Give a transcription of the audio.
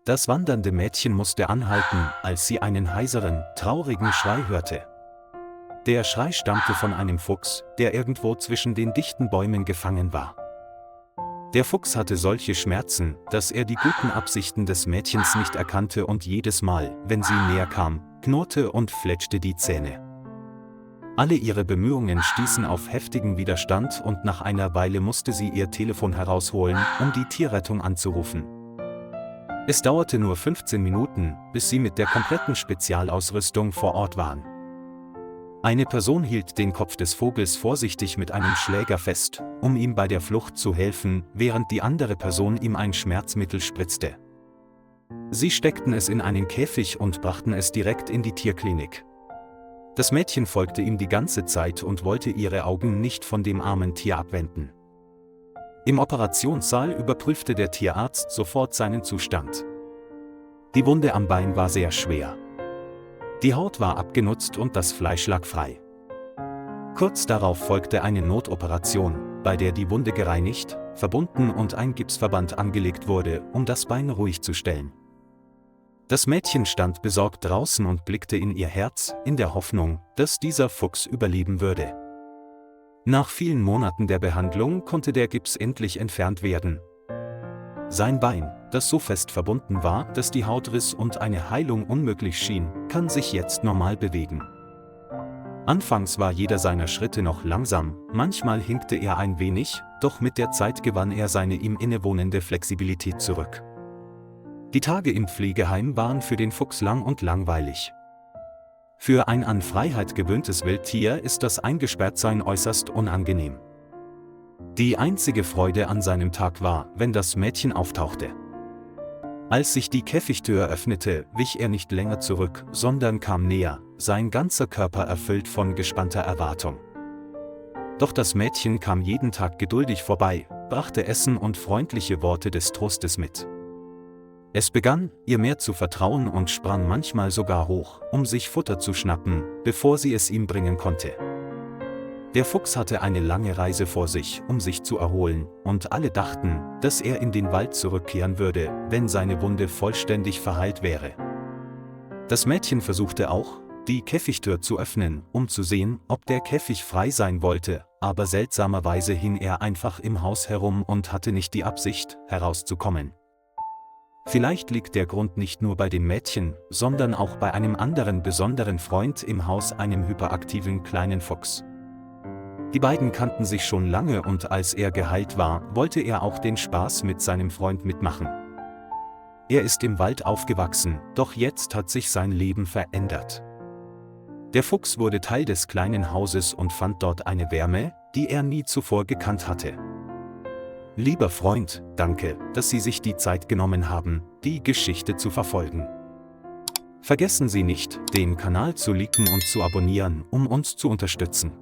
Das wandernde Mädchen musste anhalten, als sie einen heiseren, traurigen Schrei hörte. Der Schrei stammte von einem Fuchs, der irgendwo zwischen den dichten Bäumen gefangen war. Der Fuchs hatte solche Schmerzen, dass er die guten Absichten des Mädchens nicht erkannte und jedes Mal, wenn sie näher kam, knurrte und fletschte die Zähne. Alle ihre Bemühungen stießen auf heftigen Widerstand und nach einer Weile musste sie ihr Telefon herausholen, um die Tierrettung anzurufen. Es dauerte nur 15 Minuten, bis sie mit der kompletten Spezialausrüstung vor Ort waren. Eine Person hielt den Kopf des Vogels vorsichtig mit einem Schläger fest, um ihm bei der Flucht zu helfen, während die andere Person ihm ein Schmerzmittel spritzte. Sie steckten es in einen Käfig und brachten es direkt in die Tierklinik. Das Mädchen folgte ihm die ganze Zeit und wollte ihre Augen nicht von dem armen Tier abwenden. Im Operationssaal überprüfte der Tierarzt sofort seinen Zustand. Die Wunde am Bein war sehr schwer. Die Haut war abgenutzt und das Fleisch lag frei. Kurz darauf folgte eine Notoperation, bei der die Wunde gereinigt, verbunden und ein Gipsverband angelegt wurde, um das Bein ruhig zu stellen. Das Mädchen stand besorgt draußen und blickte in ihr Herz, in der Hoffnung, dass dieser Fuchs überleben würde. Nach vielen Monaten der Behandlung konnte der Gips endlich entfernt werden. Sein Bein, das so fest verbunden war, dass die Haut riss und eine Heilung unmöglich schien, kann sich jetzt normal bewegen. Anfangs war jeder seiner Schritte noch langsam, manchmal hinkte er ein wenig, doch mit der Zeit gewann er seine ihm innewohnende Flexibilität zurück. Die Tage im Pflegeheim waren für den Fuchs lang und langweilig. Für ein an Freiheit gewöhntes Wildtier ist das Eingesperrtsein äußerst unangenehm. Die einzige Freude an seinem Tag war, wenn das Mädchen auftauchte. Als sich die Käfigtür öffnete, wich er nicht länger zurück, sondern kam näher, sein ganzer Körper erfüllt von gespannter Erwartung. Doch das Mädchen kam jeden Tag geduldig vorbei, brachte Essen und freundliche Worte des Trostes mit. Es begann, ihr mehr zu vertrauen und sprang manchmal sogar hoch, um sich Futter zu schnappen, bevor sie es ihm bringen konnte. Der Fuchs hatte eine lange Reise vor sich, um sich zu erholen, und alle dachten, dass er in den Wald zurückkehren würde, wenn seine Wunde vollständig verheilt wäre. Das Mädchen versuchte auch, die Käfigtür zu öffnen, um zu sehen, ob der Käfig frei sein wollte, aber seltsamerweise hing er einfach im Haus herum und hatte nicht die Absicht, herauszukommen. Vielleicht liegt der Grund nicht nur bei dem Mädchen, sondern auch bei einem anderen besonderen Freund im Haus, einem hyperaktiven kleinen Fuchs. Die beiden kannten sich schon lange und als er geheilt war, wollte er auch den Spaß mit seinem Freund mitmachen. Er ist im Wald aufgewachsen, doch jetzt hat sich sein Leben verändert. Der Fuchs wurde Teil des kleinen Hauses und fand dort eine Wärme, die er nie zuvor gekannt hatte. Lieber Freund, danke, dass Sie sich die Zeit genommen haben, die Geschichte zu verfolgen. Vergessen Sie nicht, den Kanal zu liken und zu abonnieren, um uns zu unterstützen.